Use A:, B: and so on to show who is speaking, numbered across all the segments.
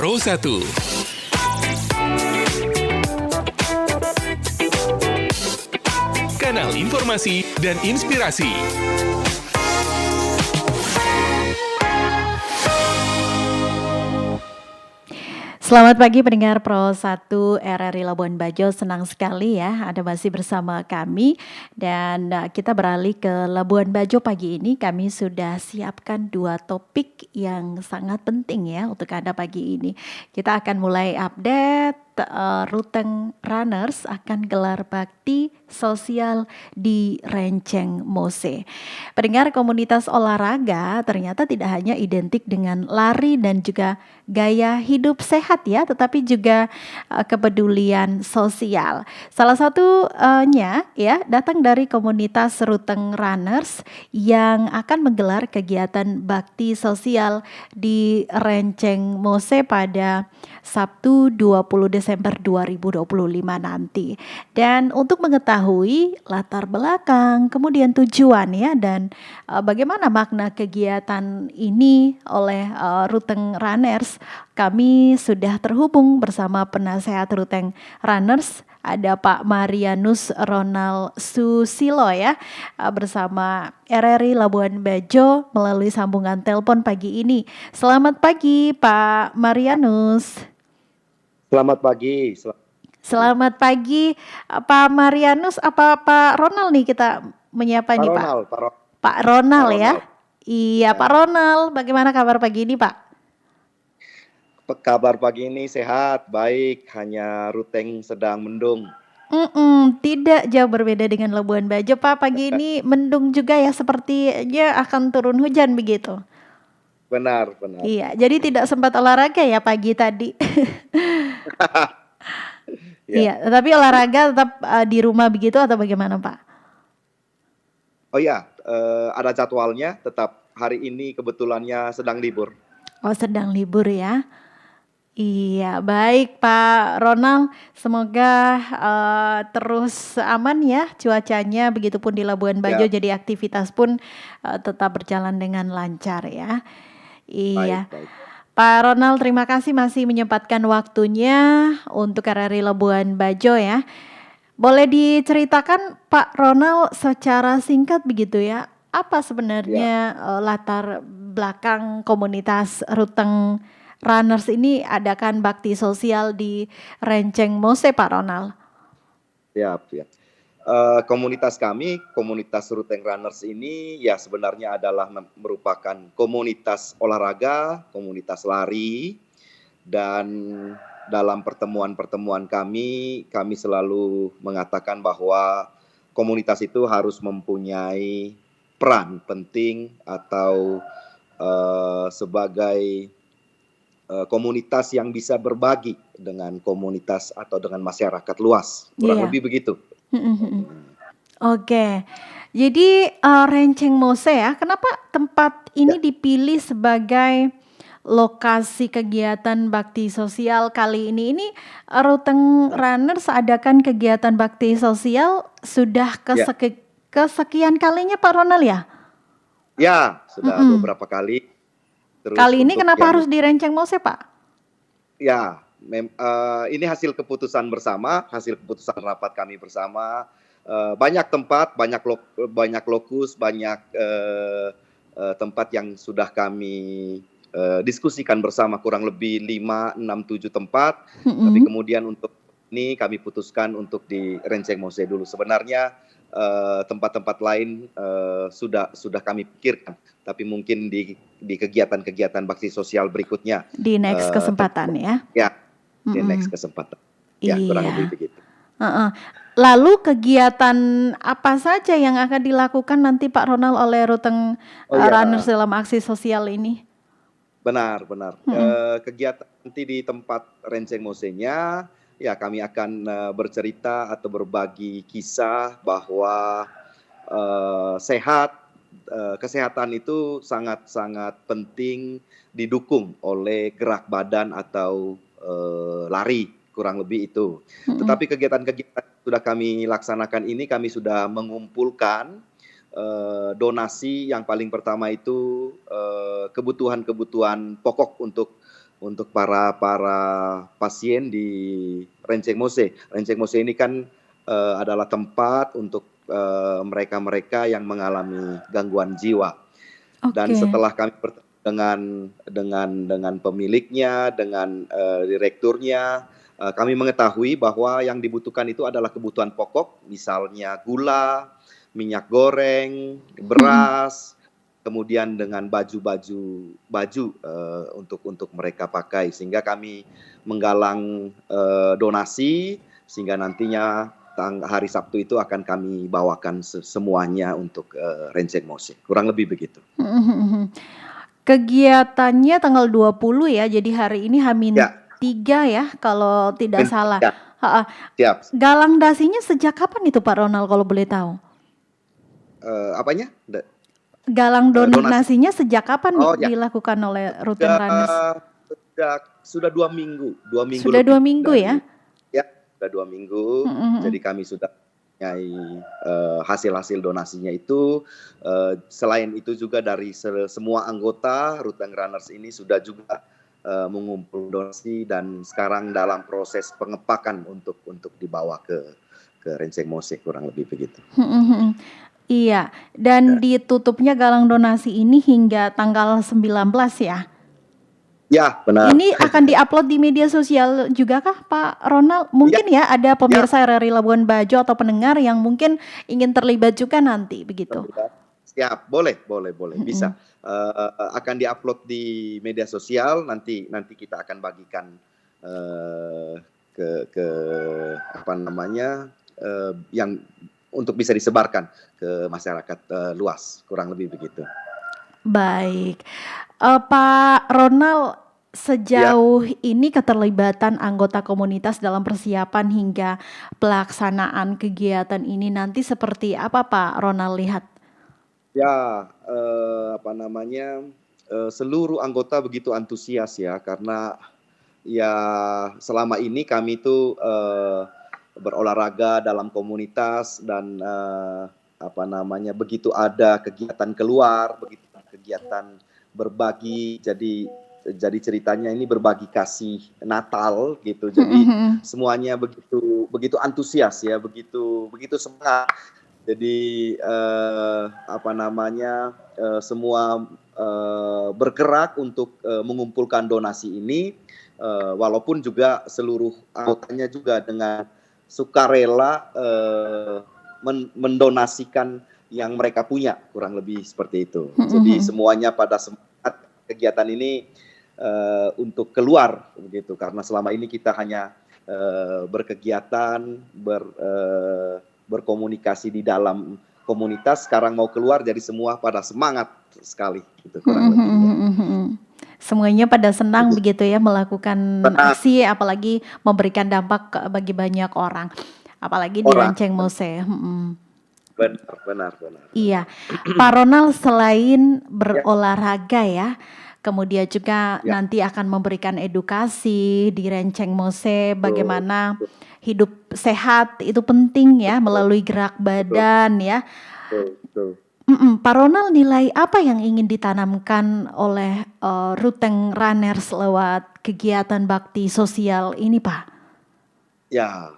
A: Pro 1. Kanal informasi dan inspirasi.
B: Selamat pagi pendengar Pro 1 RRI Labuan Bajo, senang sekali ya Anda masih bersama kami dan kita beralih ke Labuan Bajo pagi ini. Kami sudah siapkan 2 topik yang sangat penting ya untuk Anda pagi ini. Kita akan mulai update Ruteng Runners akan gelar bakti sosial di Renceng Mose. Pendengar, komunitas olahraga ternyata tidak hanya identik dengan lari dan juga gaya hidup sehat ya, tetapi juga kepedulian sosial. Salah satunya ya datang dari komunitas Ruteng Runners yang akan menggelar kegiatan bakti sosial di Renceng Mose pada Sabtu 20 Desember 2025 nanti. Dan untuk mengetahui latar belakang, kemudian tujuan ya dan bagaimana makna kegiatan ini oleh Ruteng Runners, kami sudah terhubung bersama penasehat Ruteng Runners. Ada Pak Marianus Ronald Susilo ya bersama RRI Labuan Bajo melalui sambungan telepon pagi ini. Selamat pagi Pak Marianus.
C: Selamat pagi.
B: Selamat pagi Pak Marianus, apa Pak Ronald nih kita menyapa nih Pak? Pak Ronald ya? Iya Pak Ronald, bagaimana kabar pagi ini Pak?
C: Kabar pagi ini sehat, baik, hanya Ruteng sedang mendung.
B: Tidak jauh berbeda dengan Labuan Bajo Pak, pagi ini mendung juga ya, sepertinya akan turun hujan begitu.
C: Benar.
B: Iya, jadi tidak sempat olahraga ya pagi tadi. Iya, tapi olahraga tetap di rumah begitu atau bagaimana Pak?
C: Oh ya, ada jadwalnya, tetap hari ini kebetulannya sedang libur.
B: Oh, sedang libur ya. Iya, baik Pak Ronald, semoga terus aman ya cuacanya, begitupun di Labuan Bajo, jadi aktivitas pun tetap berjalan dengan lancar ya. Iya.
C: Baik.
B: Pak Ronald, terima kasih masih menyempatkan waktunya untuk RRI Labuan Bajo ya. Boleh diceritakan Pak Ronald secara singkat begitu ya, apa sebenarnya latar belakang komunitas Ruteng Runners ini adakan bakti sosial di Renceng Mose Pak Ronald?
C: Ya. Komunitas kami, komunitas Ruteng Runners ini ya sebenarnya adalah merupakan komunitas olahraga, komunitas lari, dan dalam pertemuan-pertemuan kami selalu mengatakan bahwa komunitas itu harus mempunyai peran penting atau sebagai komunitas yang bisa berbagi dengan komunitas atau dengan masyarakat luas, kurang lebih begitu.
B: Oke, jadi Renceng Mose ya, kenapa tempat ini dipilih sebagai lokasi kegiatan bakti sosial kali ini? Ini Ruteng Runners adakan kegiatan bakti sosial sudah kesekian kalinya Pak Ronald ya?
C: Ya, sudah beberapa kali.
B: Terus kali ini kenapa harus di Renceng Mose Pak?
C: Ya, ini hasil keputusan bersama, hasil keputusan rapat kami bersama. Banyak tempat, banyak lokus, banyak tempat yang sudah kami diskusikan bersama, kurang lebih 5, 6, 7 tempat. Tapi kemudian untuk ini kami putuskan untuk di Renceng Mose dulu. Sebenarnya tempat-tempat lain sudah kami pikirkan, tapi mungkin di kegiatan-kegiatan bakti sosial berikutnya.
B: Di next kesempatan ya?
C: Ya, di next kesempatan. Ya, kurang lebih begitu.
B: Lalu kegiatan apa saja yang akan dilakukan nanti Pak Ronald oleh Ruteng Runners dalam aksi sosial ini?
C: Benar. Kegiatan nanti di tempat Renceng Mose-nya, ya kami akan bercerita atau berbagi kisah bahwa kesehatan itu sangat-sangat penting didukung oleh gerak badan atau lari, kurang lebih itu. Tetapi kegiatan-kegiatan sudah kami laksanakan ini, kami sudah mengumpulkan donasi. Yang paling pertama itu kebutuhan-kebutuhan pokok untuk para pasien di Renceng Mose. Renceng Mose ini kan adalah tempat untuk mereka-mereka yang mengalami gangguan jiwa. Dan
B: Oke.
C: setelah kami bertemu dengan pemiliknya, dengan direkturnya, kami mengetahui bahwa yang dibutuhkan itu adalah kebutuhan pokok, misalnya gula, minyak goreng, beras, kemudian dengan baju untuk mereka pakai, sehingga kami menggalang donasi sehingga nantinya hari Sabtu itu akan kami bawakan semuanya untuk Renceng Mose. Kurang lebih begitu.
B: Kegiatannya tanggal 20 ya, jadi hari ini
C: Ya.
B: H-3 ya kalau tidak salah.
C: Ya. Siap.
B: Galang dasinya sejak kapan itu Pak Ronald kalau boleh tahu?
C: Apanya?
B: Galang
C: Donasi.
B: donasinya sejak kapan
C: Ya.
B: dilakukan oleh Ruten Runners?
C: Sudah 2 minggu.
B: Sudah 2 minggu ya?
C: Ya, sudah 2 minggu. Jadi kami sudah mempunyai hasil-hasil donasinya itu. Selain itu juga dari semua anggota Ruten Runners ini sudah juga mengumpul donasi dan sekarang dalam proses pengepakan untuk dibawa ke Renceng Mose, kurang lebih begitu.
B: Iya, dan ditutupnya galang donasi ini hingga tanggal 19 ya?
C: Ya, benar.
B: Ini akan diupload di media sosial juga kah Pak Ronald? Mungkin ya ada pemirsa RRI Labuan Bajo atau pendengar yang mungkin ingin terlibat juga nanti begitu.
C: Siap, boleh, bisa. Akan diupload di media sosial, nanti kita akan bagikan ke apa namanya yang untuk bisa disebarkan ke masyarakat luas, kurang lebih begitu.
B: Baik, Pak Ronald, sejauh ini keterlibatan anggota komunitas dalam persiapan hingga pelaksanaan kegiatan ini nanti seperti apa Pak Ronald lihat?
C: Ya, seluruh anggota begitu antusias ya, karena ya selama ini kami itu berolahraga dalam komunitas dan begitu ada kegiatan keluar, begitu ada kegiatan berbagi, jadi ceritanya ini berbagi kasih Natal gitu. Jadi semuanya begitu antusias ya, begitu semangat. Jadi semua bergerak untuk mengumpulkan donasi ini, walaupun juga seluruh anggotanya juga dengan sukarela mendonasikan yang mereka punya, kurang lebih seperti itu. Jadi semuanya pada semangat kegiatan ini untuk keluar begitu, karena selama ini kita hanya berkegiatan, berkomunikasi di dalam komunitas, sekarang mau keluar jadi semua pada semangat sekali gitu, kurang lebih.
B: Semuanya pada senang begitu ya melakukan aksi, apalagi memberikan dampak bagi banyak orang, apalagi di Renceng Mose.
C: Benar.
B: Iya, Pak Ronald, selain berolahraga ya, kemudian juga nanti akan memberikan edukasi di Renceng Mose bagaimana hidup sehat itu penting ya, melalui gerak badan ya. Pak Ronald, nilai apa yang ingin ditanamkan oleh Ruten Runners lewat kegiatan bakti sosial ini, Pak?
C: Ya,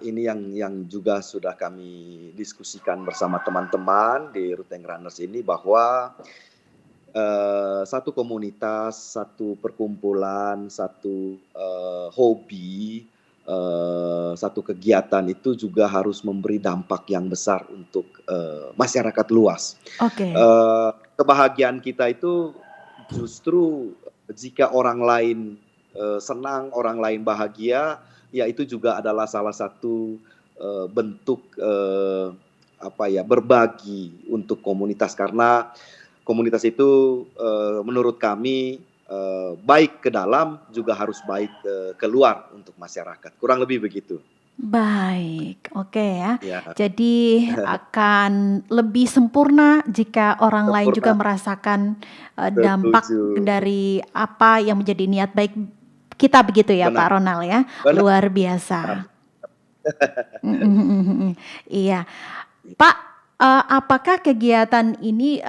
C: ini yang juga sudah kami diskusikan bersama teman-teman di Ruten Runners ini, bahwa satu komunitas, satu perkumpulan, satu hobi, satu kegiatan itu juga harus memberi dampak yang besar untuk masyarakat luas. Kebahagiaan kita itu justru jika orang lain senang, orang lain bahagia, ya itu juga adalah salah satu bentuk berbagi untuk komunitas, karena komunitas itu menurut kami baik ke dalam juga harus baik keluar untuk masyarakat, kurang lebih begitu.
B: Baik, oke ya. Jadi akan lebih sempurna jika orang lain juga merasakan dampak dari apa yang menjadi niat baik kita begitu ya. Benar. Pak Ronald ya. Benar. Luar biasa. Iya, Pak, apakah kegiatan ini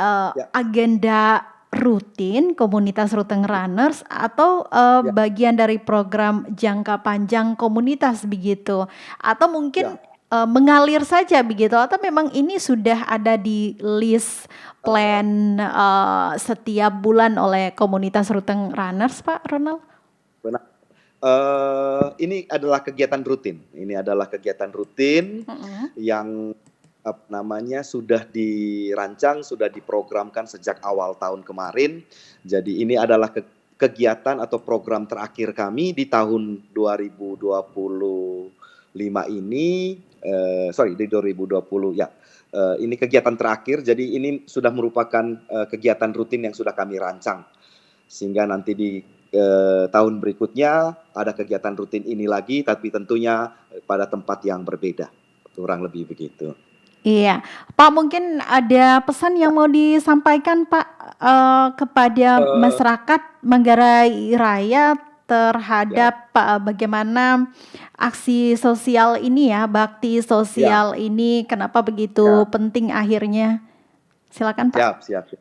B: agenda rutin komunitas Ruteng Runners atau
C: Ya,
B: bagian dari program jangka panjang komunitas begitu? Atau mungkin
C: ya.
B: mengalir saja begitu? Atau memang ini sudah ada di list
C: Eh,
B: plan setiap bulan oleh komunitas Ruteng Runners, Pak Ronald?
C: benar. Ini adalah kegiatan rutin. Ini adalah kegiatan rutin
B: Mm-mm.
C: yang apa namanya sudah dirancang, sudah diprogramkan sejak awal tahun kemarin. Jadi ini adalah kegiatan atau program terakhir kami di tahun 2025 ini. Di 2020 ya. Ini kegiatan terakhir. Jadi ini sudah merupakan kegiatan rutin yang sudah kami rancang. Sehingga nanti di tahun berikutnya ada kegiatan rutin ini lagi, tapi tentunya pada tempat yang berbeda. Kurang lebih begitu.
B: Iya, Pak mungkin ada pesan yang mau disampaikan Pak kepada
C: Eh,
B: masyarakat Manggarai Raya
C: ya,
B: terhadap bagaimana aksi sosial ini ya, bakti
C: ya,
B: sosial ini, kenapa begitu
C: ya,
B: penting akhirnya? Silakan Pak.
C: siap, siap.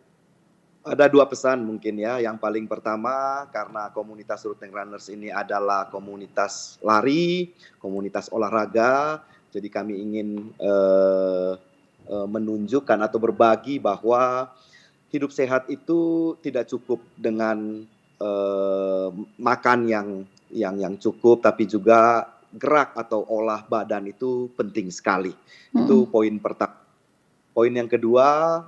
C: Ada dua pesan mungkin ya. Yang paling pertama, karena komunitas Ruteng Runners ini adalah komunitas lari, komunitas olahraga, jadi kami ingin menunjukkan atau berbagi bahwa hidup sehat itu tidak cukup dengan makan yang cukup, tapi juga gerak atau olah badan itu penting sekali. Itu
B: Mm-mm.
C: poin pertama. Poin yang kedua,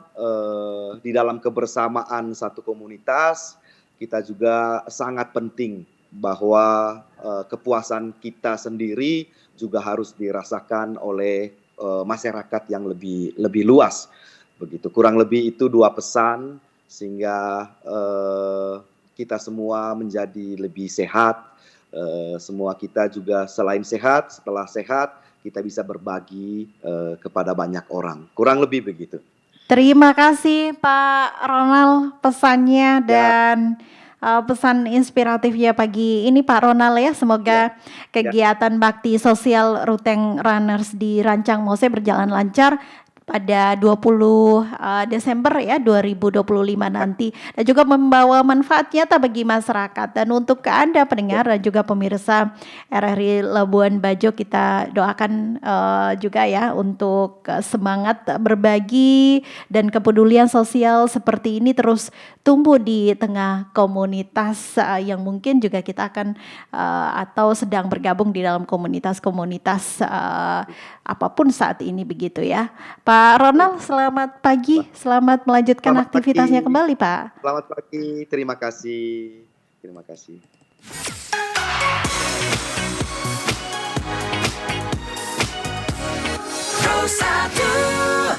C: di dalam kebersamaan satu komunitas, kita juga sangat penting bahwa kepuasan kita sendiri juga harus dirasakan oleh masyarakat yang lebih luas. Begitu, kurang lebih itu dua pesan sehingga kita semua menjadi lebih sehat. Semua kita juga selain sehat, setelah sehat kita bisa berbagi kepada banyak orang. Kurang lebih begitu.
B: Terima kasih Pak Ronald pesannya
C: Ya,
B: dan pesan inspiratifnya pagi ini Pak Ronald ya.
C: ya,
B: Semoga
C: ya,
B: kegiatan bakti sosial Ruteng Runners di Rancang Mose berjalan lancar pada 20 Desember ya 2025 nanti dan juga membawa manfaat nyata bagi masyarakat. Dan untuk ke Anda pendengar dan juga pemirsa RRI Labuan Bajo, kita doakan juga ya untuk semangat berbagi dan kepedulian sosial seperti ini terus tumbuh di tengah komunitas yang mungkin juga kita akan atau sedang bergabung di dalam komunitas-komunitas apapun saat ini begitu ya. Pak Ronald, selamat pagi, selamat melanjutkan
C: selamat pagi.
B: aktivitasnya kembali Pak.
C: Selamat pagi. Terima kasih. Terima kasih.
D: Pro 1